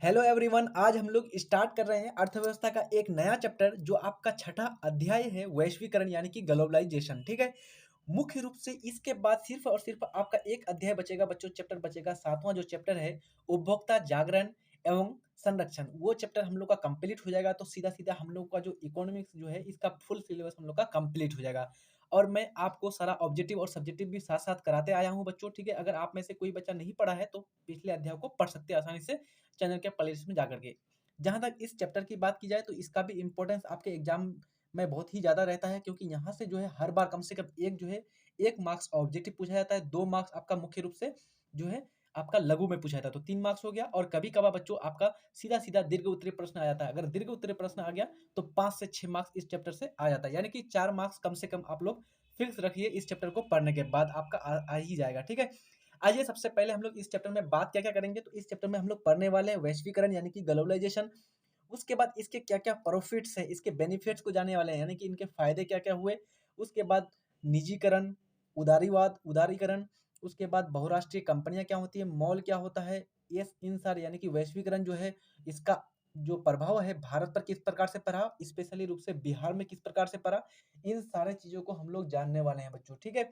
Hello everyone, आज हम लोग स्टार्ट कर रहे हैं अर्थव्यवस्था का एक नया चैप्टर जो आपका छठा अध्याय है, वैश्वीकरण यानी कि ग्लोबलाइजेशन। ठीक है। मुख्य रूप से इसके बाद सिर्फ और सिर्फ आपका एक अध्याय बचेगा बच्चों, चैप्टर बचेगा सातवां जो चैप्टर है उपभोक्ता जागरण एवं संरक्षण। वो चैप्टर हम लोग का कंप्लीट हो जाएगा तो सीधा सीधा हम लोग का जो इकोनॉमिक्स जो है इसका फुल सिलेबस हम लोग का कंप्लीट हो जाएगा। और मैं आपको सारा ऑब्जेक्टिव और सब्जेक्टिव भी साथ साथ कराते आया हूँ बच्चों। ठीक है। अगर आप में से कोई बच्चा नहीं पढ़ा है तो पिछले अध्याय को पढ़ सकते हैं आसानी से चैनल के प्लेलिस्ट में जाकर के। जहाँ तक इस चैप्टर की बात की जाए तो इसका भी इम्पोर्टेंस आपके एग्जाम में बहुत ही ज़्यादा रहता है, क्योंकि यहाँ से जो है हर बार कम से कम एक जो है 1 मार्क्स ऑब्जेक्टिव पूछा जाता है, 2 मार्क्स आपका मुख्य रूप से जो है आपका लघु में पूछा जाता है, तो 3 मार्क्स हो गया। और कभी-कभार बच्चों आपका सीधा-सीधा दीर्घ उत्तरीय प्रश्न आ जाता है। अगर दीर्घ उत्तरीय प्रश्न आ गया तो 5 से 6 मार्क्स इस चैप्टर से आ जाता है, यानी कि 4 मार्क्स कम से कम आप लोग फिक्स रखिए इस चैप्टर को पढ़ने के बाद आपका आ ही जाएगा। ठीक है। आइए सबसे पहले हम लोग इस चैप्टर में बात क्या-क्या करेंगे, तो इस चैप्टर में हम लोग पढ़ने वाले हैं वैश्वीकरण यानी कि ग्लोबलाइजेशन। उसके बाद इसके क्या-क्या प्रॉफिट्स हैं, इसके बेनिफिट्स को जानने वाले हैं, यानी कि इनके फायदे क्या-क्या हुए। उसके बाद निजीकरण, उदारीकरण, उसके बाद बहुराष्ट्रीय कंपनियाँ क्या होती है, मॉल क्या होता है, ये इन सारे यानी कि वैश्वीकरण जो है इसका जो प्रभाव है भारत पर किस प्रकार से पड़ा, स्पेशली रूप से बिहार में किस प्रकार से पड़ा, इन सारे चीज़ों को हम लोग जानने वाले हैं बच्चों। ठीक है।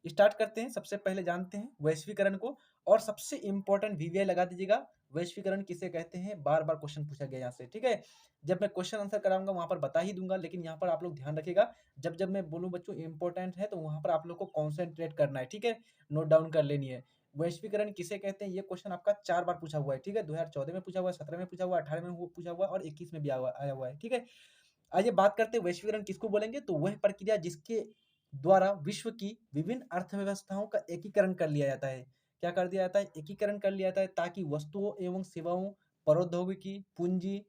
स्टार्ट करते हैं। सबसे पहले जानते हैं वैश्वीकरण को, और सबसे इंपॉर्टेंट वीवीआई लगा दीजिएगा, वैश्वीकरण किसे कहते हैं, बार बार क्वेश्चन पूछा गया यहाँ से। ठीक है। जब मैं क्वेश्चन आंसर कराऊंगा वहां पर बता ही दूंगा, लेकिन यहाँ पर आप लोग ध्यान रखिएगा, जब जब मैं बोलूँ बच्चों इंपॉर्टेंट है तो वहां पर आप लोग को कॉन्सेंट्रेट करना है। ठीक है। नोट डाउन कर लेनी है। वैश्वीकरण किसे कहते हैं, ये क्वेश्चन आपका 4 बार पूछा हुआ है। ठीक है। 2014 में पूछा हुआ है, 17 में पूछा हुआ है, 18 में पूछा हुआ है और 21 में भी आया हुआ है। ठीक है। आइए बात करते हैं वैश्वीकरण किसको बोलेंगे, तो वह प्रक्रिया जिसके द्वारा विश्व की विभिन्न अर्थव्यवस्थाओं का एकीकरण कर लिया जाता है। क्या कर दिया जाता है, एकीकरण कर लिया जाता है, ताकि वस्तुओं एवं सेवाओं, प्रौद्योगिकी, पूंजी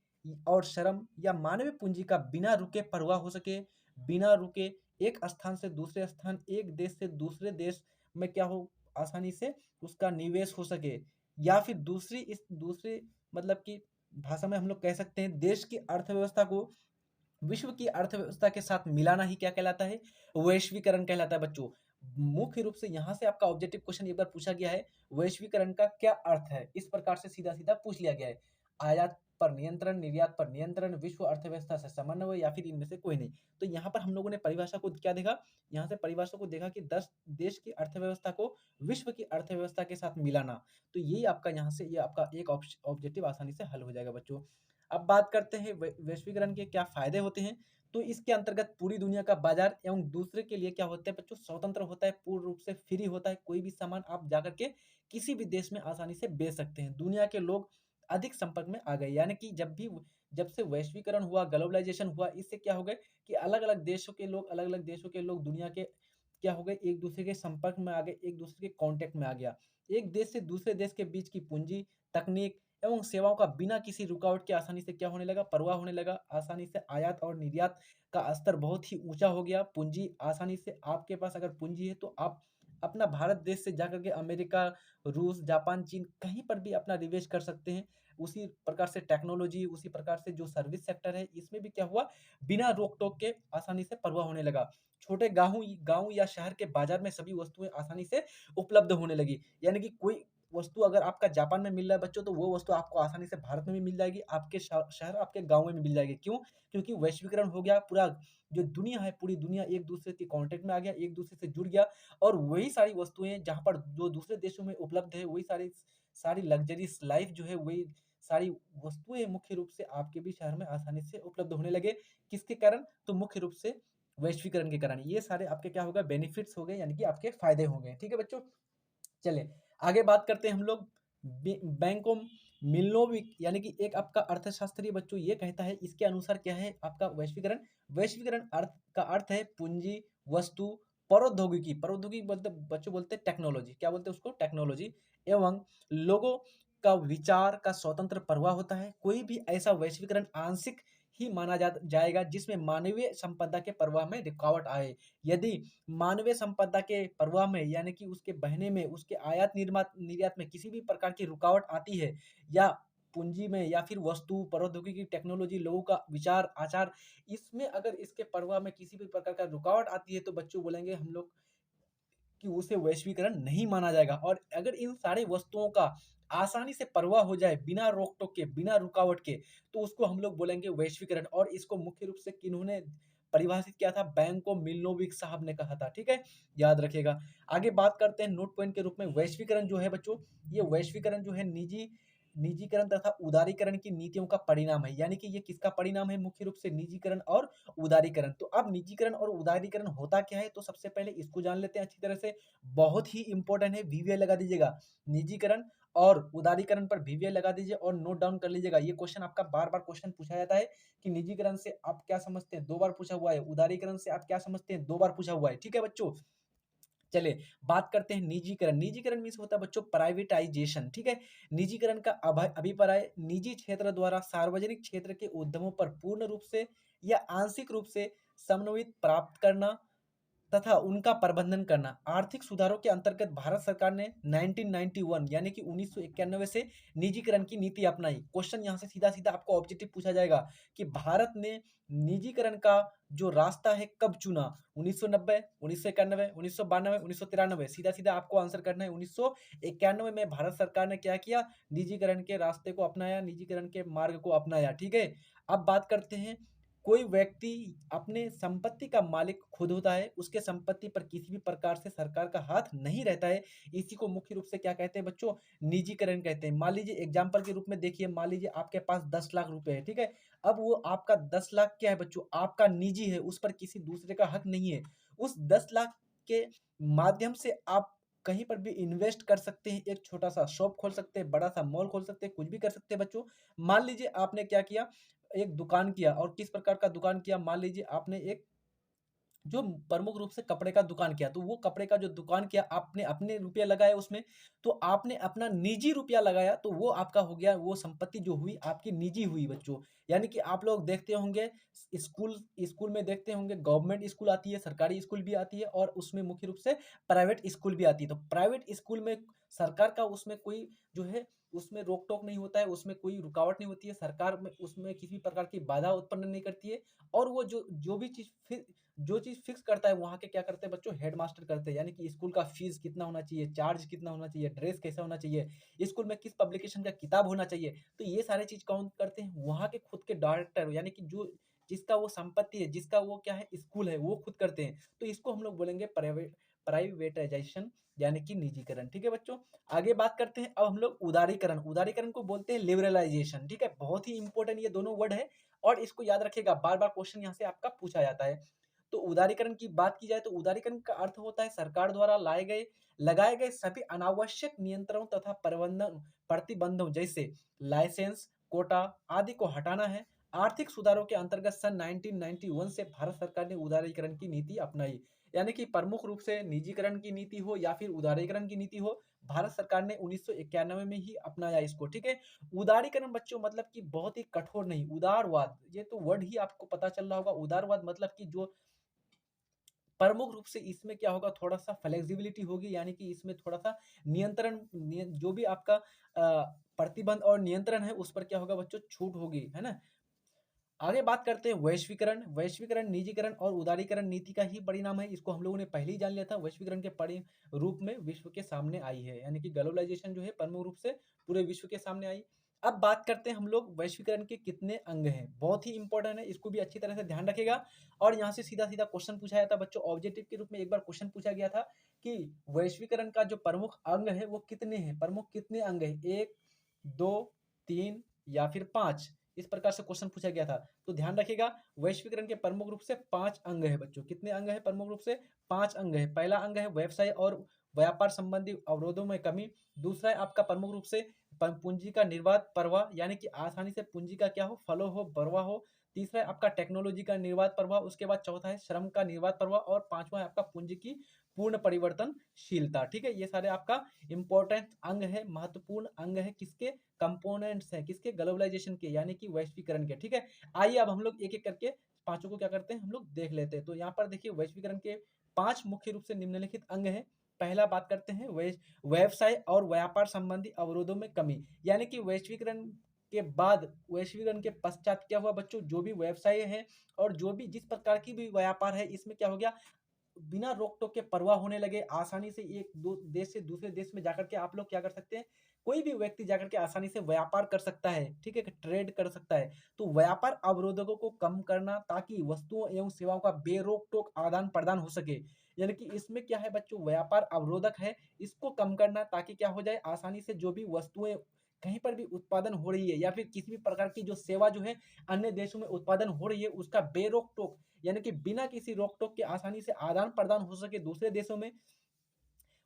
और श्रम या मानवीय पूंजी का बिना रुके प्रवाह हो सके। बिना रुके एक स्थान से दूसरे स्थान, एक देश से दूसरे देश में क्या हो, आसानी से उसका निवेश हो सके। या फिर दूसरी मतलब कि भाषा में हम लोग कह सकते हैं, देश की अर्थव्यवस्था को विश्व की अर्थव्यवस्था के साथ मिलाना ही क्या कहलाता है, वैश्वीकरण कहलाता है बच्चों। मुख्य रूप से यहाँ से आपका ऑब्जेक्टिव क्वेश्चन एक बार पूछा गया है, वैश्वीकरण का क्या अर्थ है, इस प्रकार से सीधा सीधा पूछ लिया गया है। आयात पर नियंत्रण, निर्यात पर नियंत्रण, विश्व अर्थव्यवस्था से समन्वय, या फिर इनमें से कोई नहीं। तो यहाँ पर हम लोगों ने परिभाषा को क्या देखा, यहाँ से परिभाषा को देखा कि 10 देश की अर्थव्यवस्था को विश्व की अर्थव्यवस्था के साथ मिलाना। तो यही आपका यहाँ से ये आपका एक ऑब्जेक्टिव आसानी से हल हो जाएगा बच्चों। अब बात करते हैं वैश्वीकरण के क्या फायदे होते हैं। तो इसके अंतर्गत पूरी दुनिया का बाजार एवं दूसरे के लिए क्या होता है बच्चों, स्वतंत्र होता है, पूर्ण रूप से फ्री होता है। कोई भी सामान आप जाकर के किसी भी देश में आसानी से बेच सकते हैं। दुनिया के लोग अधिक संपर्क में आ गए, यानी कि जब से वैश्वीकरण हुआ, ग्लोबलाइजेशन हुआ, इससे क्या हो गए कि अलग अलग देशों के लोग दुनिया के क्या हो गए, एक दूसरे के संपर्क में आ गए, एक दूसरे के कांटेक्ट में आ गया। एक देश से दूसरे देश के बीच की पूंजी, तकनीक एवं सेवाओं का बिना किसी रुकावट के आसानी से क्या होने लगा, प्रवाह होने लगा। आसानी से आयात और निर्यात का स्तर बहुत ही ऊंचा हो गया। पूंजी आसानी से, आपके पास अगर पूंजी है तो आप अपना भारत देश से जाकर के अमेरिका, रूस, जापान, चीन कहीं पर भी अपना निवेश कर सकते हैं। उसी प्रकार से टेक्नोलॉजी, उसी प्रकार से जो सर्विस सेक्टर है, इसमें भी क्या हुआ, बिना रोक टोक के आसानी से प्रवाह होने लगा। छोटे गाँव गाँव या शहर के बाजार में सभी वस्तुएं आसानी से उपलब्ध होने लगी। यानी कि कोई वस्तु अगर आपका जापान में मिल रहा है बच्चों, तो वो वस्तु आपको आसानी से भारत में भी मिल जाएगी, आपके शहर, आपके गाँव में भी मिल जाएगी। क्यों? क्योंकि वैश्वीकरण हो गया। पूरा जो दुनिया है, पूरी दुनिया एक दूसरे के कांटेक्ट में आ गया, एक दूसरे से जुड़ गया। और वही सारी वस्तुएं जहाँ पर जो दूसरे देशों में उपलब्ध है, वही सारी सारी लग्जरीज लाइफ जो है, वही सारी वस्तुएं मुख्य रूप से आपके भी शहर में आसानी से उपलब्ध होने लगे। किसके कारण? तो मुख्य रूप से वैश्वीकरण के कारण। ये सारे आपके क्या होगा, बेनिफिट्स हो गए, यानी कि आपके फायदे हो गए। ठीक है बच्चों। चलिए आगे बात करते हैं हम लोग। बैंकों मिलनोविक यानी कि एक आपका अर्थशास्त्री बच्चों ये कहता है, इसके अनुसार क्या है आपका वैश्वीकरण। वैश्वीकरण अर्थ का अर्थ है पूंजी, वस्तु, प्रौद्योगिकी, प्रौद्योगिकी बोलते बच्चों, बोलते हैं टेक्नोलॉजी, क्या बोलते हैं उसको, टेक्नोलॉजी, एवं लोगों का विचार का स्वतंत्र प्रवाह होता है। कोई भी ऐसा वैश्वीकरण आंशिक ही माना जाएगा जिसमें मानवीय संपदा के प्रवाह में रुकावट आए। यदि मानवीय संपदा के प्रवाह में, यानी कि उसके बहने में, उसके आयात निर्यात में किसी भी प्रकार की रुकावट आती है, या पूंजी में, या फिर वस्तु, प्रौद्योगिकी, टेक्नोलॉजी, लोगों का विचार आचार, इसमें अगर इसके प्रवाह में किसी भी प्रकार का रुकावट आती है, तो बच्चों बोलेंगे हम लोग कि उसे वैश्वीकरण नहीं माना जाएगा। और अगर इन सारी वस्तुओं का आसानी से परवाह हो जाए बिना रोक-टोक के, बिना रुकावट के, तो उसको हम लोग बोलेंगे वैश्वीकरण। और इसको मुख्य रूप से किन्होंने परिभाषित किया था? बैंको मिल्नोविक साहब ने कहा था, ठीक है? याद रखिएगा। आगे बात करते हैं नोट पॉइंट के रूप में, वैश्वीकरण जो है बच्चों, ये वैश्वीकरण जो है निजीकरण तथा उदारीकरण की नीतियों का परिणाम है। यानी कि ये किसका परिणाम है? मुख्य रूप से निजीकरण और उदारीकरण। तो अब निजीकरण और उदारीकरण होता क्या है? तो सबसे पहले इसको जान लेते हैं अच्छी तरह से, बहुत ही इंपॉर्टेंट है, वीवीआई लगा दीजिएगा। निजीकरण और उदारीकरण पर वीवीआई लगा दीजिए और नोट डाउन कर लीजिएगा। ये क्वेश्चन आपका बार-बार क्वेश्चन पूछा जाता है कि निजीकरण से आप क्या समझते हैं? 2 बार पूछा हुआ है। उदारीकरण से आप क्या समझते हैं? 2 बार पूछा हुआ है। ठीक है बच्चों? चलिए बात करते हैं निजीकरण। निजीकरण मीन्स होता है बच्चों प्राइवेटाइजेशन, ठीक है? निजीकरण का अभिप्राय निजी क्षेत्र द्वारा सार्वजनिक क्षेत्र के उद्यमों पर पूर्ण रूप से या आंशिक रूप से समन्वित प्राप्त करना तथा उनका प्रबंधन करना। आर्थिक सुधारों के अंतर्गत भारत सरकार ने 1991 यानी कि 1991 से निजीकरण की नीति अपनाई। क्वेश्चन यहाँ से सीधा-सीधा आपको ऑब्जेक्टिव पूछा जाएगा कि भारत ने निजीकरण का जो रास्ता है कब चुना? 1990, 1991, 1992, 1993। सीधा-सीधा आपको आंसर करना है। 1991 में भारत सरकार ने क्या किया? निजीकरण के रास्ते को अपनाया, निजीकरण के मार्ग को अपनाया, ठीक है? अब बात करते हैं, कोई व्यक्ति अपने संपत्ति का मालिक खुद होता है, उसके संपत्ति पर किसी भी प्रकार से सरकार का हाथ नहीं रहता है। इसी को मुख्य रूप से क्या कहते हैं बच्चों? निजीकरण कहते हैं। मान लीजिए एग्जाम्पल के रूप में देखिए, मान लीजिए आपके पास 10 लाख रुपए है, ठीक है? अब वो आपका 10 लाख क्या है बच्चों? आपका निजी है, उस पर किसी दूसरे का हक नहीं है। उस 10 लाख के माध्यम से आप कहीं पर भी इन्वेस्ट कर सकते हैं, एक छोटा-सा शॉप खोल सकते हैं, बड़ा-सा मॉल खोल सकते हैं, कुछ भी कर सकते हैं बच्चों। मान लीजिए आपने क्या किया? एक दुकान किया, और किस प्रकार का दुकान किया? मान लीजिए आपने एक जो प्रमुख रूप से कपड़े का दुकान किया, तो वो कपड़े का जो दुकान किया, आपने अपने रुपया लगाए उसमें, तो आपने अपना निजी रुपया लगाया, तो वो आपका हो गया, वो संपत्ति जो हुई आपकी निजी हुई बच्चों। यानी कि आप लोग देखते होंगे स्कूल स्कूल में देखते होंगे, गवर्नमेंट स्कूल आती है, सरकारी स्कूल भी आती है, और उसमें मुख्य रूप से प्राइवेट स्कूल भी आती है। तो प्राइवेट स्कूल में सरकार का उसमें कोई जो है उसमें रोक-टोक नहीं होता है, उसमें कोई रुकावट नहीं होती है, सरकार में उसमें किसी प्रकार की बाधा उत्पन्न नहीं करती है। और वो जो भी चीज़ फिर जो चीज़ फिक्स करता है, वहाँ के क्या करते हैं बच्चों? हेडमास्टर करते हैं। यानी कि स्कूल का फीस कितना होना चाहिए, चार्ज कितना होना चाहिए, ड्रेस कैसा होना चाहिए, स्कूल में किस पब्लिकेशन का किताब होना चाहिए, तो ये सारी चीज़ कौन करते हैं? वहाँ के खुद के डायरेक्टर, यानी कि जो जिसका वो संपत्ति है, जिसका वो क्या है स्कूल है, वो खुद करते हैं। तो इसको हम लोग बोलेंगे प्राइवेटाइजेशन, यानी कि निजीकरण, ठीक है बच्चों? आगे बात करते हैं अब हम लोग उदारीकरण। उदारीकरण को बोलते हैं लिबरलाइजेशन, ठीक है? बहुत ही इंपॉर्टेंट ये दोनों वर्ड है, और इसको याद रखिएगा, बार-बार क्वेश्चन यहाँ से आपका पूछा जाता है। तो उदारीकरण की बात की जाए, तो उदारीकरण का अर्थ होता है सरकार द्वारा लगाए गए सभी अनावश्यक नियंत्रणों तथा प्रतिबंधों, जैसे लाइसेंस, कोटा आदि को हटाना है। आर्थिक सुधारों के अंतर्गत सन 1991 से भारत सरकार ने उदारीकरण की नीति अपनाई। यानी कि प्रमुख रूप से निजीकरण की नीति हो या फिर उदारीकरण की नीति हो, भारत सरकार ने 1991 में ही अपनाया इसको, ठीक है? उदारीकरण बच्चों मतलब कि बहुत ही कठोर नहीं, उदारवाद, ये तो वर्ड ही आपको पता चल रहा होगा। उदारवाद मतलब कि जो प्रमुख रूप से इसमें क्या होगा, थोड़ा-सा फ्लेक्सिबिलिटी होगी, यानी कि इसमें थोड़ा-सा जो भी आपका प्रतिबंध और नियंत्रण है, उस पर क्या होगा बच्चों? छूट होगी, है ना? आगे बात करते हैं वैश्वीकरण। वैश्वीकरण, निजीकरण और उदारीकरण नीति का ही परिणाम है। इसको हम लोगों ने पहले ही जान लिया था। वैश्वीकरण के रूप में विश्व के सामने आई है, यानी कि ग्लोबलाइजेशन जो है प्रमुख रूप से पूरे विश्व के सामने आई। अब बात करते हैं हम लोग वैश्वीकरण के कितने अंग हैं। बहुत ही इंपॉर्टेंट है, इसको भी अच्छी तरह से ध्यान रखिएगा। और यहाँ से सीधा-सीधा क्वेश्चन पूछा जाता है बच्चों, ऑब्जेक्टिव के रूप में एक बार क्वेश्चन पूछा गया था कि वैश्वीकरण का जो प्रमुख अंग है वो कितने हैं? प्रमुख कितने अंग हैं? 1, 2, 3 या फिर 5? इस प्रकार से क्वेश्चन पूछा गया था। तो ध्यान रखिएगा, वैश्वीकरण के प्रमुख रूप से 5 अंग है बच्चों। कितने अंग है? प्रमुख रूप से 5 अंग है। पहला अंग है व्यवसाय और व्यापार संबंधी अवरोधों में कमी। दूसरा है आपका प्रमुख रूप से पूंजी का निर्बाध प्रवाह, यानी कि आसानी से पूंजी का क्या हो? फ्लो हो, प्रवाह हो। तीसरा है आपका टेक्नोलॉजी का निर्बाध प्रवाह। उसके बाद चौथा है श्रम का निर्बाध प्रवाह, और पांचवा है आपका पूंजी की पूर्ण परिवर्तनशीलता, ठीक है? ये सारे आपका इंपॉर्टेंट अंग है, महत्वपूर्ण अंग है, किसके? कंपोनेंट्स हैं, किसके? ग्लोबलाइजेशन के, यानी कि वैश्वीकरण के, ठीक है? आइए अब हम लोग एक-एक करके पाँचों को क्या करते हैं, हम लोग देख लेते हैं। तो यहाँ पर देखिए वैश्वीकरण के 5 मुख्य रूप से निम्नलिखित अंग हैं। पहला बात करते हैं व्यवसाय और व्यापार संबंधी अवरोधों में कमी, यानी कि वैश्वीकरण के बाद, वैश्वीकरण के पश्चात क्या हुआ बच्चों? जो भी व्यवसाय है और जो भी जिस प्रकार की भी व्यापार है, इसमें क्या हो गया? बिना रोक टोक के परवाह होने लगे, आसानी से एक दो देश से दूसरे देश में जाकर के आप लोग क्या कर सकते हैं, कोई भी व्यक्ति जाकर के आसानी से व्यापार कर सकता है, ठीक है, ट्रेड कर सकता है। तो व्यापार अवरोधकों को कम करना ताकि वस्तुओं एवं सेवाओं का बेरोक टोक आदान प्रदान हो सके, यानी कि इसमें क्या है बच्चों, व्यापार अवरोधक है, इसको कम करना ताकि क्या हो जाए, आसानी से जो भी वस्तुएं कहीं पर भी उत्पादन हो रही है या फिर किसी भी प्रकार की जो सेवा जो है अन्य देशों में उत्पादन हो रही है, उसका बेरोक टोक यानी कि बिना किसी रोक टोक के आसानी से आदान प्रदान हो सके दूसरे देशों में।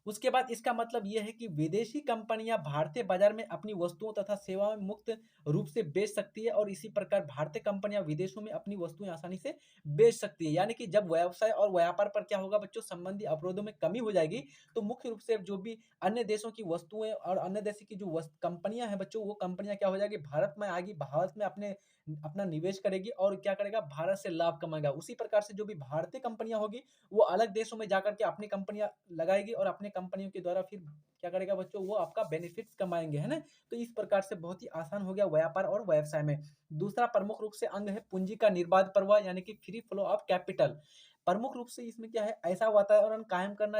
उसके बाद इसका मतलब ये है कि विदेशी कंपनियां भारतीय बाजार में अपनी वस्तुओं तथा सेवाएं मुक्त रूप से बेच सकती है और इसी प्रकार भारतीय कंपनियां विदेशों में अपनी वस्तुएं आसानी से बेच सकती है। यानी कि जब व्यवसाय और व्यापार पर क्या होगा बच्चों, संबंधी अवरोधों में कमी हो जाएगी, तो मुख्य रूप से जो भी अन्य देशों की वस्तुएं और अन्य देशों की जो कंपनियां हैं बच्चों, वो कंपनियां क्या हो जाएगी, भारत में आएगी, भारत में अपने अपना निवेश करेगी और क्या करेगा, भारत से लाभ कमाएगा। उसी प्रकार से जो भी भारतीय कंपनियां होगी वो अलग देशों में जाकर के अपनी कंपनियां लगाएगी और अपने कंपनियों के द्वारा फिर क्या करेगा बच्चों, वो आपका बेनिफिट्स कमाएंगे, है ना। तो इस प्रकार से बहुत ही आसान हो गया व्यापार और व्यवसाय में। दूसरा प्रमुख रूप से अंग है पूंजी का निर्बाध प्रवाह यानी कि फ्री फ्लो ऑफ कैपिटल। प्रमुख रूप से इसमें क्या है, ऐसा वातावरण कायम करना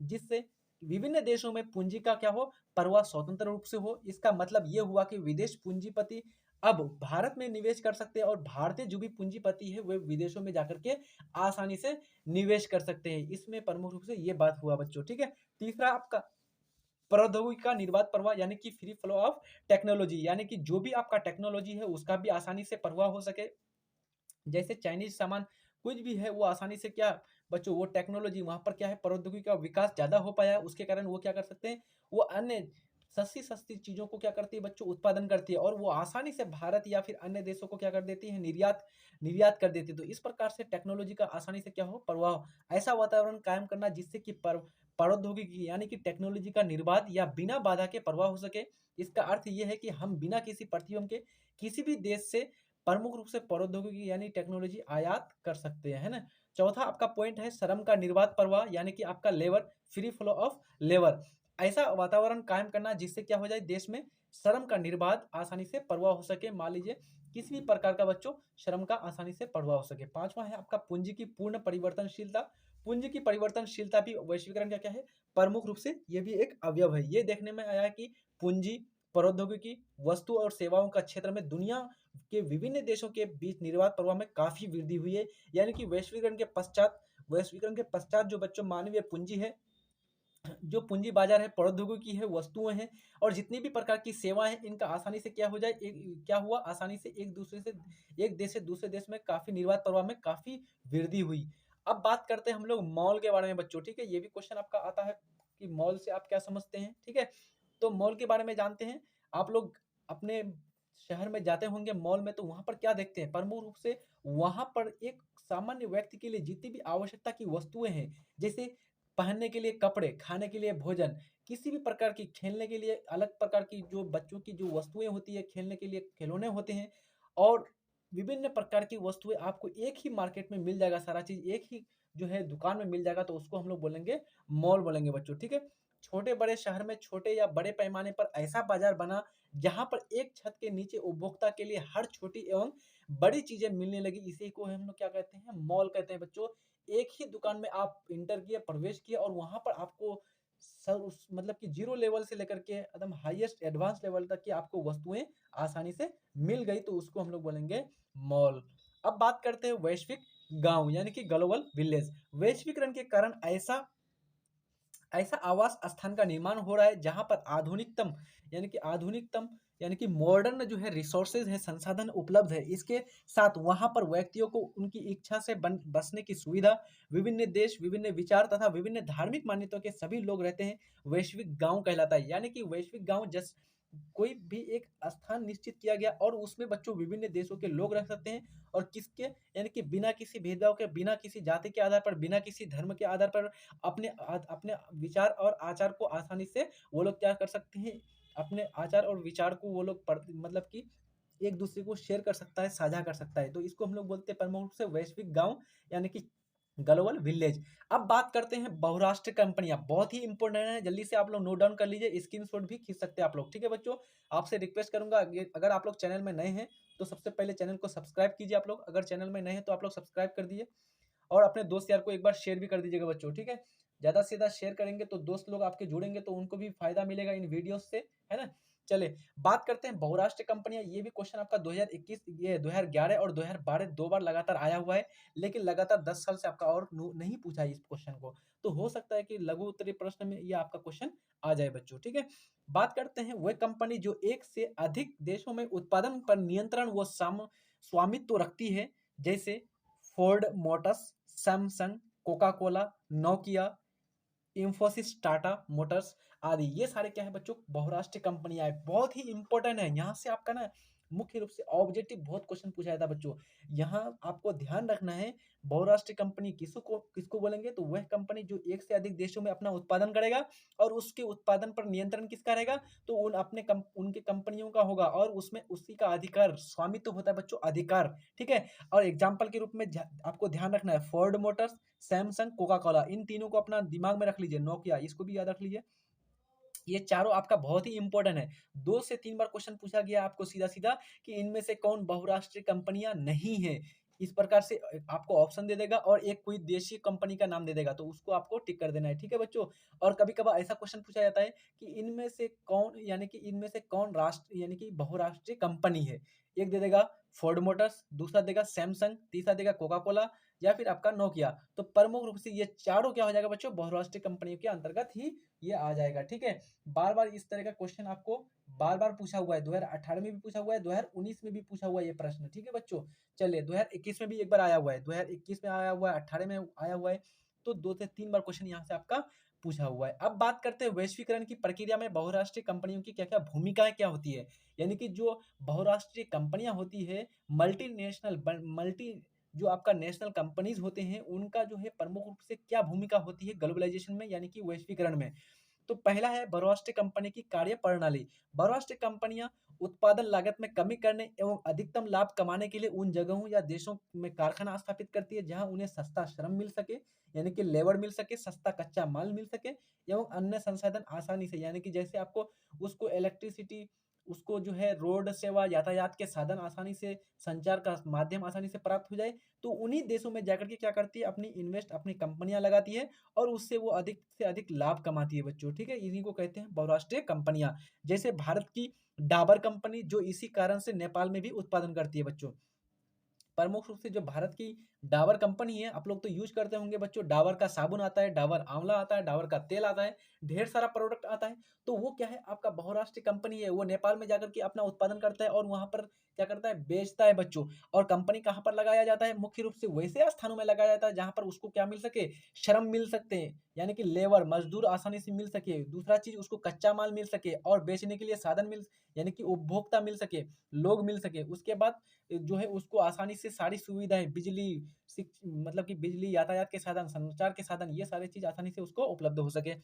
जिससे विभिन्न देशों में पूंजी का क्या हो, प्रवाह स्वतंत्र रूप से हो। इसका मतलब ये हुआ कि विदेश पूंजीपति अब भारत में निवेश कर सकते हैं और भारतीय जो भी पूंजीपति है वे विदेशों में जाकर के आसानी से निवेश कर सकते हैं। इसमें प्रमुख रूप से ये बात हुआ बच्चों, ठीक है। तीसरा आपका प्रौद्योगिकी का निर्बाध प्रवाह यानी कि फ्री फ्लो ऑफ टेक्नोलॉजी, यानी कि जो भी आपका टेक्नोलॉजी है उसका भी आसानी से प्रवाह हो सके। जैसे चाइनीज सामान कुछ भी है वो आसानी से क्या बच्चों, वो टेक्नोलॉजी वहां पर क्या है, प्रौद्योगिकी का विकास ज्यादा हो पाया, उसके कारण वो क्या कर सकते हैं, वो अन्य सस्ती सस्ती चीजों को क्या करती है बच्चों, उत्पादन करती है और वो आसानी से भारत या फिर अन्य देशों को क्या कर देती है, निर्यात निर्यात कर देती है। तो इस प्रकार से टेक्नोलॉजी का आसानी से क्या हो, प्रवाह, ऐसा वातावरण कायम करना जिससे कि प्रौद्योगिकी यानी कि टेक्नोलॉजी का निर्बाध या बिना बाधा के प्रवाह हो सके। इसका अर्थ ये है कि हम बिना किसी प्रतिबंध के किसी भी देश से प्रमुख रूप से प्रौद्योगिकी यानी टेक्नोलॉजी आयात कर सकते हैं, है ना। चौथा आपका पॉइंट है श्रम का निर्बाध प्रवाह यानी कि आपका labour, free flow of labour, ऐसा वातावरण कायम करना जिससे क्या हो जाए, देश में श्रम का निर्बाध आसानी से प्रवाह हो सके। मान लीजिए किसी भी प्रकार का बच्चों श्रम का आसानी से प्रवाह हो सके। पांचवा है आपका पूंजी की पूर्ण परिवर्तनशीलता। पूंजी की परिवर्तनशीलता भी वैश्वीकरण का क्या है, प्रमुख रूप से ये भी एक अवयव है। ये देखने में आया है कि पूंजी, प्रौद्योगिकी, वस्तु और सेवाओं का क्षेत्र में दुनिया के विभिन्न देशों के बीच निर्बाध प्रवाह में काफी वृद्धि हुई है। यानी कि वैश्वीकरण के पश्चात जो बच्चों मानवीय पूंजी है, जो पूंजी बाजार है, प्रौद्योगिकी है, वस्तुएं हैं और जितनी भी प्रकार की सेवाएं हैं, इनका आसानी से क्या हो जाए, क्या हुआ, आसानी से एक देश से दूसरे देश में काफी निर्बाध प्रवाह में काफी वृद्धि हुई। अब बात करते हैं हम लोग मॉल के बारे में बच्चों, ठीक है। ये भी क्वेश्चन आपका आता है कि मॉल से आप क्या समझते हैं, ठीक है। तो मॉल के बारे में जानते हैं। आप लोग अपने शहर में जाते होंगे मॉल में, तो वहां पर क्या देखते हैं, प्रमुख रूप से वहां पर एक सामान्य व्यक्ति के लिए जितनी भी आवश्यकता की वस्तुएं हैं, जैसे पहनने के लिए कपड़े, खाने के लिए भोजन, किसी भी प्रकार की खेलने के लिए अलग प्रकार की जो बच्चों की जो वस्तुएं होती है, खेलने के लिए खिलौने होते हैं और विभिन्न प्रकार की वस्तुएं आपको एक ही मार्केट में मिल जाएगा, सारा चीज एक ही जो है दुकान में मिल जाएगा, तो उसको हम लोग बोलेंगे मॉल बोलेंगे बच्चों, ठीक है। छोटे बड़े शहर में छोटे या बड़े पैमाने पर ऐसा बाजार बना जहां पर एक छत के नीचे उपभोक्ता के लिए हर छोटी एवं बड़ी चीजें मिलने लगी, इसी को हम लोग क्या कहते हैं, मॉल कहते हैं बच्चों। एक ही दुकान में आप इंटर किए, प्रवेश किए और वहां पर आपको सर उस मतलब कि जीरो लेवल से लेकर के एकदम हाईएस्ट एडवांस लेवल तक की आपको वस्तुएं आसानी से मिल गई, तो उसको हम लोग बोलेंगे मॉल। अब बात करते हैं वैश्विक गांव यानी कि ग्लोबल विलेज। वैश्वीकरण के कारण ऐसा ऐसा आवास स्थान का निर्माण हो रहा है जहां पर आधुनिकतम यानी कि मॉडर्न जो है रिसोर्सेज है, संसाधन उपलब्ध है। इसके साथ वहां पर व्यक्तियों को उनकी इच्छा से बसने की सुविधा, विभिन्न देश, विभिन्न विचार तथा विभिन्न धार्मिक मान्यताओं के सभी लोग रहते हैं, वैश्विक गांव कहलाता है। यानी कि वैश्विक गांव जस कोई भी एक स्थान निश्चित किया गया और उसमें बच्चों विभिन्न देशों के लोग रह सकते हैं और किसके यानी कि बिना किसी भेदभाव के, बिना किसी जाति के आधार पर, बिना किसी धर्म के आधार पर अपने विचार और आचार को आसानी से वो लोग क्या कर सकते हैं, अपने आचार और विचार को वो लोग मतलब कि एक दूसरे को शेयर कर सकता है, साझा कर सकता है। तो इसको हम लोग बोलते हैं प्रमुख रूप से वैश्विक गांव यानी कि ग्लोबल विलेज। अब बात करते हैं बहुराष्ट्रीय कंपनियां, बहुत ही इंपॉर्टेंट है, जल्दी से आप लोग नोट डाउन कर लीजिए, स्क्रीनशॉट भी खींच सकते हैं आप लोग, ठीक है बच्चों। आपसे रिक्वेस्ट करूंगा अगर आप लोग चैनल में नए हैं तो सबसे पहले चैनल को सब्सक्राइब कीजिए। आप लोग अगर चैनल में नए हैं तो आप लोग सब्सक्राइब कर दिए और अपने दोस्त यार को एक बार शेयर भी कर दीजिएगा बच्चों, ठीक है। ज़्यादा से ज़्यादा शेयर करेंगे तो दोस्त लोग आपके जुड़ेंगे तो उनको भी फ़ायदा मिलेगा इन वीडियोज़ से, है ना? चलिए, बात करते हैं बहुराष्ट्रीय कंपनियाँ। ये भी क्वेश्चन आपका 2021 ये 2011 और 2012 2 बार लगातार आया हुआ है, लेकिन लगातार 10 साल से आपका और नहीं पूछा है इस क्वेश्चन को। तो हो सकता है कि लघु उत्तरीय प्रश्न में ये आपका क्वेश्चन आ जाए बच्चों, ठीक है। बात करते हैं वह कंपनी जो एक से अधिक देशों में उत्पादन पर नियंत्रण व स्वामित्व रखती है, जैसे Ford Motors, Samsung, Coca Cola, Nokia, Infosys, Tata Motors आदि। ये सारे क्या है बच्चों, बहुराष्ट्रीय कंपनियां हैं, बहुत ही इंपॉर्टेंट है। यहाँ से आपका ना मुख्य रूप से ऑब्जेक्टिव बहुत क्वेश्चन पूछा जाता है बच्चों। यहाँ आपको ध्यान रखना है, बहुराष्ट्रीय कंपनी किसको किसको बोलेंगे, तो वह कंपनी जो एक से अधिक देशों में अपना उत्पादन करेगा और उसके उत्पादन पर नियंत्रण किसका रहेगा, तो उनके कंपनियों का होगा और उसमें उसी का अधिकार स्वामित्व होता है बच्चों, अधिकार, ठीक है। और एग्जाम्पल के रूप में आपको ध्यान रखना है, Ford Motors, Samsung, Coca Cola, इन तीनों को अपना दिमाग में रख लीजिए, नोकिया इसको भी याद रख लीजिए। ये चारों आपका बहुत ही इंपॉर्टेंट है। 2 से 3 बार क्वेश्चन पूछा गया आपको सीधा-सीधा कि इनमें से कौन बहुराष्ट्रीय कंपनियां नहीं है। इस प्रकार से आपको ऑप्शन दे देगा और एक कोई देशी कंपनी का नाम दे देगा, तो उसको आपको टिक कर देना है, ठीक है बच्चों। और कभी-कभार ऐसा क्वेश्चन पूछा जाता है कि इनमें से कौन, यानी कि इनमें से कौन राष्ट्र यानी कि बहुराष्ट्रीय कंपनी है। एक दे देगा फोर्ड मोटर्स, दूसरा देगा सैमसंग, तीसरा देगा कोका कोला या फिर आपका नोकिया। तो प्रमुख रूप से ये चारों क्या हो जाएगा बच्चों, बहुराष्ट्रीय कंपनियों के अंतर्गत ही ये आ जाएगा, ठीक है। बार-बार इस तरह का क्वेश्चन आपको बार-बार पूछा हुआ है, 2018 में भी पूछा हुआ है, 2019 में भी पूछा हुआ है ये प्रश्न, ठीक है बच्चों। चलिए, 2021 में भी एक बार आया हुआ है, 2021 में आया हुआ है, 18 में आया हुआ है, तो 2 से 3 बार क्वेश्चन यहाँ से आपका पूछा हुआ है। अब बात करते हैं वैश्वीकरण की प्रक्रिया में बहुराष्ट्रीय कंपनियों की क्या-क्या भूमिकाएँ क्या होती है? यानी कि जो बहुराष्ट्रीय कंपनियाँ होती है, मल्टीनेशनल मल्टी जो आपका नेशनल कंपनीज़ होते हैं, उनका जो है प्रमुख रूप से क्या भूमिका होती है ग्लोबलाइजेशन में, यानी कि वैश्वीकरण में? तो पहला है बहुराष्ट्रीय कंपनी की कार्यप्रणाली। बहुराष्ट्रीय कंपनियां उत्पादन लागत में कमी करने एवं अधिकतम लाभ कमाने के लिए उन जगहों या देशों में कारखाना स्थापित करती है जहां उन्हें सस्ता श्रम मिल सके, यानी कि लेबर मिल सके, सस्ता कच्चा माल मिल सके एवं अन्य संसाधन आसानी से, यानी कि जैसे आपको उसको इलेक्ट्रिसिटी, उसको जो है रोड सेवा, यातायात के साधन आसानी से, संचार का माध्यम आसानी से प्राप्त हो जाए, तो उन्हीं देशों में जाकर के क्या करती है, अपनी कंपनियां लगाती है और उससे वो अधिक से अधिक लाभ कमाती है बच्चों, ठीक है। इन्हीं को कहते हैं बहुराष्ट्रीय कंपनियां। जैसे भारत की डाबर कंपनी जो इसी कारण से नेपाल में भी उत्पादन करती है बच्चों। प्रमुख रूप से जो भारत की डाबर कंपनी है, आप लोग तो यूज करते होंगे बच्चों, डाबर का साबुन आता है, डाबर आंवला आता है, डाबर का तेल आता है, ढेर सारा प्रोडक्ट आता है। तो वो क्या है, आपका बहुराष्ट्रीय कंपनी है, वो नेपाल में जाकर के अपना उत्पादन करता है और वहां पर क्या करता है, बेचता है बच्चों। और कंपनी कहाँ पर लगाया जाता है, मुख्य रूप से वैसे स्थानों में लगाया जाता है जहां पर उसको क्या मिल सके, श्रम मिल सकते हैं, यानी कि लेबर मजदूर आसानी से मिल सके। दूसरा चीज, उसको कच्चा माल मिल सके और बेचने के लिए साधन मिल, यानी कि उपभोक्ता मिल सके, लोग मिल सके। उसके बाद जो है उसको आसानी से सारी सुविधाएं, बिजली, मतलब कि बिजली, यातायात के साधन, संचार के साधन, ये सारी चीज आसानी से उसको उपलब्ध हो सके।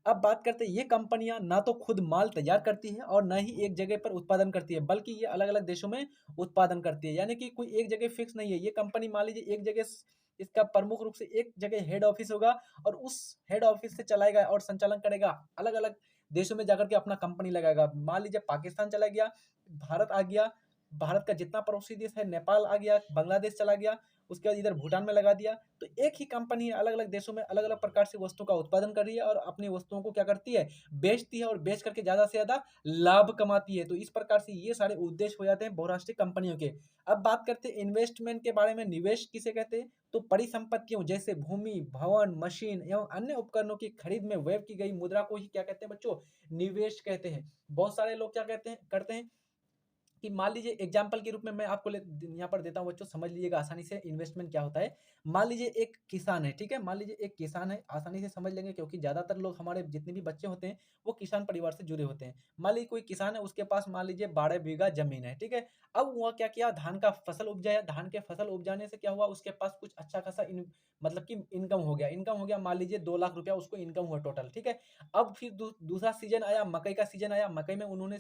अब बात करते हैं, ये कंपनियां ना तो खुद माल तैयार करती है और ना ही एक जगह पर उत्पादन करती है, बल्कि ये अलग अलग देशों में उत्पादन करती है, यानी कि कोई एक जगह फिक्स नहीं है। ये कंपनी मान लीजिए एक जगह, इसका प्रमुख रूप से एक जगह हेड ऑफिस होगा और उस हेड ऑफिस से चलाएगा और संचालन करेगा, अलग अलग देशों में जाकर के अपना कंपनी लगाएगा। मान लीजिए पाकिस्तान चला गया, भारत आ गया, भारत का जितना पड़ोसी देश है, नेपाल आ गया, बांग्लादेश चला गया, उसके बाद इधर भूटान में लगा दिया। तो एक ही कंपनी अलग अलग देशों में अलग अलग प्रकार से वस्तु का उत्पादन कर रही है और अपनी वस्तुओं को क्या करती है, बेचती है और बेच करके ज्यादा से ज्यादा लाभ कमाती है। तो इस प्रकार से ये सारे उद्देश्य हो जाते हैं बहुराष्ट्रीय कंपनियों के। अब बात करते हैं इन्वेस्टमेंट के बारे में। निवेश किसे कहते हैं, तो परिसंपत्तियों जैसे भूमि, भवन, मशीन एवं अन्य उपकरणों की खरीद में व्यय की गई मुद्रा को ही क्या कहते हैं बच्चों, निवेश कहते हैं। बहुत सारे लोग क्या कहते हैं, करते हैं कि मान लीजिए एग्जाम्पल के रूप में मैं आपको यहाँ पर देता हूँ बच्चों, समझ लीजिएगा आसानी से इन्वेस्टमेंट क्या होता है। मान लीजिए एक किसान है, ठीक है, मान लीजिए एक किसान है, आसानी से समझ लेंगे क्योंकि ज्यादातर लोग, हमारे जितने भी बच्चे होते हैं वो किसान परिवार से जुड़े होते हैं। मान लीजिए कोई किसान है, उसके पास मान लीजिए 12 बीघा जमीन है, ठीक है। अब वह क्या किया, धान का फसल उपजाया, धान के फसल उपजाने से क्या हुआ, उसके पास कुछ अच्छा खासा मतलब कि इनकम हो गया, मान लीजिए 2 लाख रुपया उसको इनकम हुआ टोटल, ठीक है। अब फिर दूसरा सीजन आया, मकई का सीजन आया, मकई में उन्होंने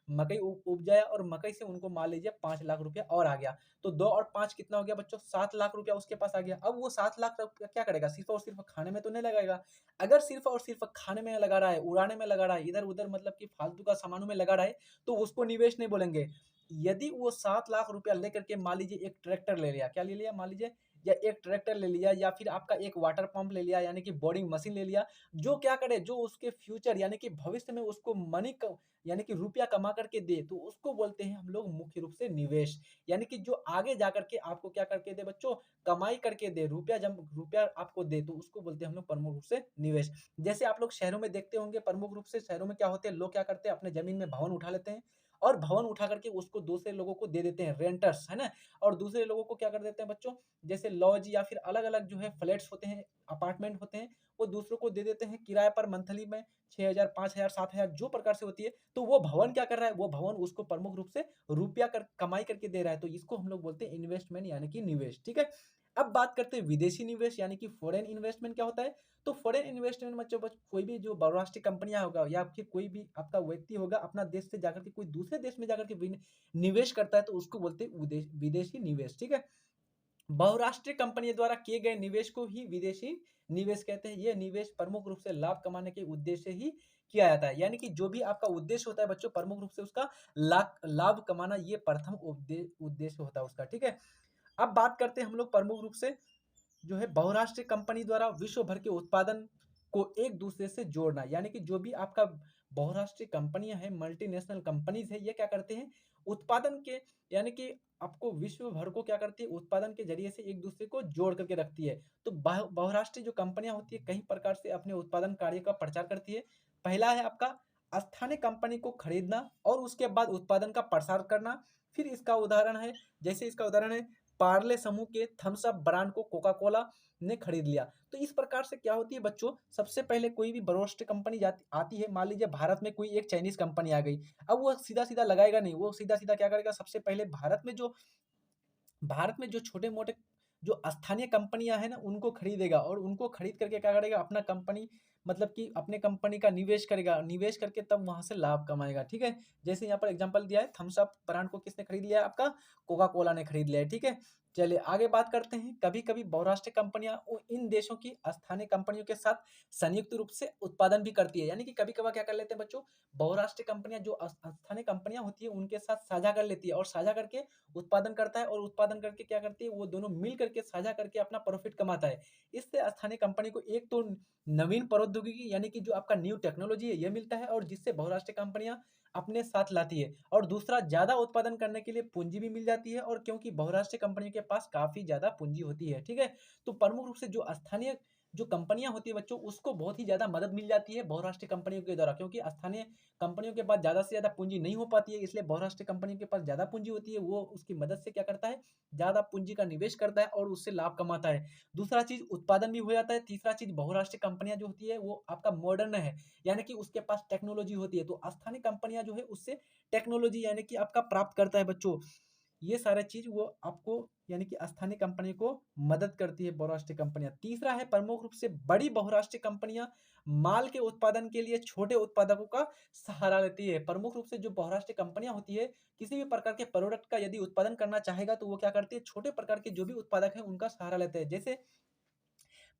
मकई उपजाया और मकई से उनको मान लीजिए 5 लाख रुपया और आ गया। तो 2 और 5 कितना हो गया बच्चों, 7 लाख रुपया उसके पास आ गया। अब वो 7 लाख रुपया क्या करेगा, सिर्फ और सिर्फ खाने में तो नहीं लगाएगा। अगर सिर्फ और सिर्फ खाने में लगा रहा है, उड़ाने में लगा रहा है, इधर उधर मतलब कि फालतू का सामानों में लगा रहा है, तो उसको निवेश नहीं बोलेंगे। यदि वो 7 लाख रुपया लेकर के मान लीजिए एक ट्रैक्टर ले लिया, क्या ले लिया, मान लीजिए या एक ट्रैक्टर ले लिया या फिर आपका एक वाटर पंप ले लिया यानी कि बोरिंग मशीन ले लिया, जो क्या करे, जो उसके फ्यूचर यानी कि भविष्य में उसको मनी क यानी कि रुपया कमा करके दे, तो उसको बोलते हैं हम लोग मुख्य रूप से निवेश। यानी कि जो आगे जा करके आपको क्या करके दे बच्चों, कमाई करके दे, रुपया आपको दे, तो उसको बोलते हैं हम लोग प्रमुख रूप से निवेश। जैसे आप लोग शहरों में देखते होंगे, प्रमुख रूप से शहरों में क्या होते हैं, लोग क्या करते हैं, अपने ज़मीन में भवन उठा लेते हैं और भवन उठा करके उसको दूसरे लोगों को दे देते हैं, रेंटर्स, है ना? और दूसरे लोगों को क्या कर देते हैं बच्चों, जैसे लॉज या फिर अलग-अलग जो है फ्लैट्स होते हैं, अपार्टमेंट होते हैं, वो दूसरों को दे देते हैं किराए पर मंथली में 6,000, 5,000, 7,000 जो प्रकार से होती है। तो वो भवन क्या कर रहा है, वो भवन उसको प्रमुख रूप से रुपया कमाई करके दे रहा है। तो इसको हम लोग बोलते हैं इन्वेस्टमेंट यानी कि निवेश, ठीक है? अब बात करते हैं विदेशी निवेश यानी कि फॉरेन इन्वेस्टमेंट क्या होता है? तो फॉरेन इन्वेस्टमेंट मतलब कोई भी जो बहुराष्ट्रीय कंपनियां होगा या फिर कोई भी आपका व्यक्ति होगा, अपना देश से जाकर के कोई दूसरे देश में जाकर के निवेश करता है, तो उसको बोलते हैं विदेशी निवेश, ठीक है? बहुराष्ट्रीय कंपनी द्वारा किए गए निवेश को ही विदेशी निवेश कहते हैं। यह निवेश प्रमुख रूप से लाभ कमाने के उद्देश्य ही किया जाता है। यानी कि जो भी आपका उद्देश्य होता है बच्चों, प्रमुख रूप से उसका लाभ कमाना, ये प्रथम उद्देश्य होता है उसका, ठीक है? अब बात करते हैं हम लोग प्रमुख रूप से जो है बहुराष्ट्रीय कंपनी द्वारा विश्व भर के उत्पादन को एक दूसरे से जोड़ना। यानी कि जो भी आपका बहुराष्ट्रीय कंपनियां हैं, मल्टीनेशनल कंपनीज है, ये क्या करते हैं, उत्पादन के यानी कि आपको विश्व भर को क्या करती है, उत्पादन के जरिए से एक दूसरे को जोड़ करके रखती है। तो बहुराष्ट्रीय जो कंपनियां होती है, कई प्रकार से अपने उत्पादन कार्य का प्रचार करती है। पहला है आपका स्थानीय कंपनी को खरीदना और उसके बाद उत्पादन का प्रसार करना। फिर इसका उदाहरण है, जैसे इसका उदाहरण है, पार्ले समूह के थम्स अप ब्रांड को कोका कोला ने खरीद लिया। तो इस प्रकार से क्या होती है बच्चों, सबसे पहले कोई भी बहुराष्ट्रीय कंपनी आती है, मान लीजिए भारत में कोई एक चाइनीज कंपनी आ गई। अब वो सीधा सीधा लगाएगा नहीं, वो सीधा सीधा क्या करेगा, सबसे पहले भारत में जो छोटे मोटे जो स्थानीय कंपनियां हैं ना, उनको खरीदेगा और उनको खरीद करके क्या करेगा, अपना कंपनी मतलब कि अपने कंपनी का निवेश करेगा, निवेश करके तब वहां से लाभ कमाएगा, ठीक है? जैसे यहाँ पर एग्जांपल दिया है, थम्स अप ब्रांड को किसने खरीद लिया है, आपका कोका कोला ने खरीद लिया है, ठीक है? चलिए आगे बात करते हैं। कभी कभी बहुराष्ट्रीय कंपनियां इन देशों की स्थानीय कंपनियों के साथ संयुक्त रूप से उत्पादन भी करती है। यानी कि कभी कभार क्या कर लेते हैं बच्चों, बहुराष्ट्रीय कंपनियां जो स्थानीय कंपनियां होती है उनके साथ साझा कर लेती है और साझा करके उत्पादन करता है, और उत्पादन करके क्या करती है, वो दोनों मिल करके साझा करके अपना प्रॉफिट कमाता है। इससे स्थानीय कंपनी को एक तो नवीन प्रौद्योगिकी यानी कि जो आपका न्यू टेक्नोलॉजी है, ये मिलता है, और जिससे बहुराष्ट्रीय कंपनियां अपने साथ लाती है। और दूसरा, ज्यादा उत्पादन करने के लिए पूंजी भी मिल जाती है, और क्योंकि बहुराष्ट्रीय कंपनियों के पास काफी ज्यादा पूंजी होती है, ठीक है? तो प्रमुख रूप से जो स्थानीय जो कंपनियां होती है बच्चों, उसको बहुत ही ज्यादा मदद मिल जाती है बहुराष्ट्रीय कंपनियों के द्वारा, क्योंकि स्थानीय कंपनियों के पास ज़्यादा से ज़्यादा पूंजी नहीं हो पाती है, इसलिए बहुराष्ट्रीय कंपनियों के पास ज़्यादा पूंजी होती है, वो उसकी मदद से क्या करता है, ज़्यादा पूंजी का निवेश करता है और उससे लाभ कमाता है। दूसरा चीज़, उत्पादन भी हो जाता है। तीसरा चीज़, बहुराष्ट्रीय कंपनियां जो होती है वो आपका मॉडर्न है, यानी कि उसके पास टेक्नोलॉजी होती है, तो स्थानीय कंपनियां जो है उससे टेक्नोलॉजी यानी कि आपका प्राप्त करता है बच्चों। ये सारे चीज वो आपको यानी कि स्थानीय कंपनी को मदद करती है बहुराष्ट्रीय कंपनियां। तीसरा है, प्रमुख रूप से बड़ी बहुराष्ट्रीय कंपनियां माल के उत्पादन के लिए छोटे उत्पादकों का सहारा लेती है। प्रमुख रूप से जो बहुराष्ट्रीय कंपनियां होती है, किसी भी प्रकार के प्रोडक्ट का यदि उत्पादन करना चाहेगा, तो वो क्या करती है, छोटे प्रकार के जो भी उत्पादक है उनका सहारा लेते हैं। जैसे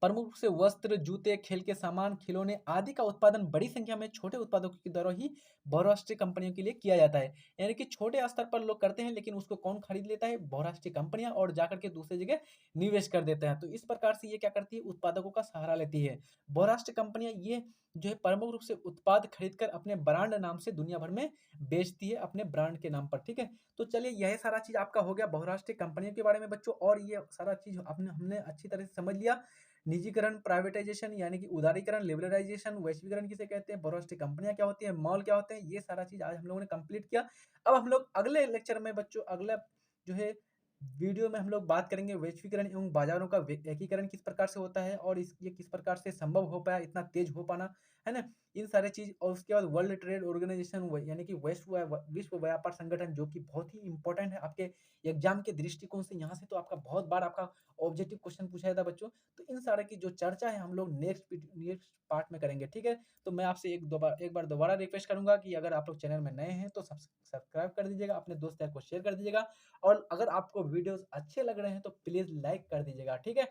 प्रमुख रूप से वस्त्र, जूते, खेल के सामान, खिलौने आदि का उत्पादन बड़ी संख्या में छोटे उत्पादकों के द्वारा ही बहुराष्ट्रीय कंपनियों के लिए किया जाता है। यानी कि छोटे स्तर पर लोग करते हैं, लेकिन उसको कौन खरीद लेता है, बहुराष्ट्रीय कंपनियां, और जाकर के दूसरी जगह निवेश कर देते हैं। तो इस प्रकार से ये क्या करती है, उत्पादकों का सहारा लेती है। बहुराष्ट्रीय कंपनियां ये जो है प्रमुख रूप से उत्पाद खरीदकर अपने ब्रांड नाम से दुनिया भर में बेचती है, अपने ब्रांड के नाम पर, ठीक है? तो चलिए, यह सारा चीज आपका हो गया बहुराष्ट्रीय कंपनियों के बारे में बच्चों, और ये सारा चीज हमने अच्छी तरह से समझ लिया। निजीकरण, प्राइवेटाइजेशन यानी कि उदारीकरण, लिबरलाइजेशन, वैश्वीकरण किसे कहते हैं, बहुराष्ट्रीय कंपनियां क्या होती है, मॉल क्या होते हैं, ये सारा चीज आज हम लोगों ने कंप्लीट किया। अब हम लोग अगले लेक्चर में बच्चों, अगला जो है वीडियो में हम लोग बात करेंगे वैश्वीकरण एवं बाजारों का एकीकरण किस प्रकार से होता है, और ये किस प्रकार से संभव हो पाया, इतना तेज हो पाना, है ना? इन सारे चीज, और उसके बाद वर्ल्ड ट्रेड ऑर्गेनाइजेशन यानी कि विश्व व्यापार संगठन, जो कि बहुत ही इंपॉर्टेंट है आपके एग्जाम के दृष्टिकोण से। यहाँ से तो आपका बहुत बार आपका ऑब्जेक्टिव क्वेश्चन पूछा जाता है बच्चों। तो इन सारे की जो चर्चा है हम लोग नेक्स्ट पार्ट में करेंगे, ठीक है? तो मैं आपसे एक बार दोबारा रिक्वेस्ट करूंगा कि अगर आप लोग चैनल में नए हैं तो सब्सक्राइब कर दीजिएगा, अपने दोस्त यार को शेयर कर दीजिएगा, और अगर आपको वीडियोस अच्छे लग रहे हैं तो प्लीज लाइक कर दीजिएगा, ठीक है?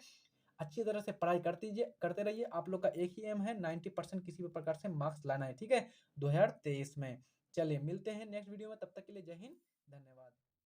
अच्छी तरह से पढ़ाई करते रहिए। आप लोग का एक ही एम है, 90% किसी भी प्रकार से मार्क्स लाना है, ठीक है, 2023 में। चलिए मिलते हैं नेक्स्ट वीडियो में, तब तक के लिए जय हिंद, धन्यवाद।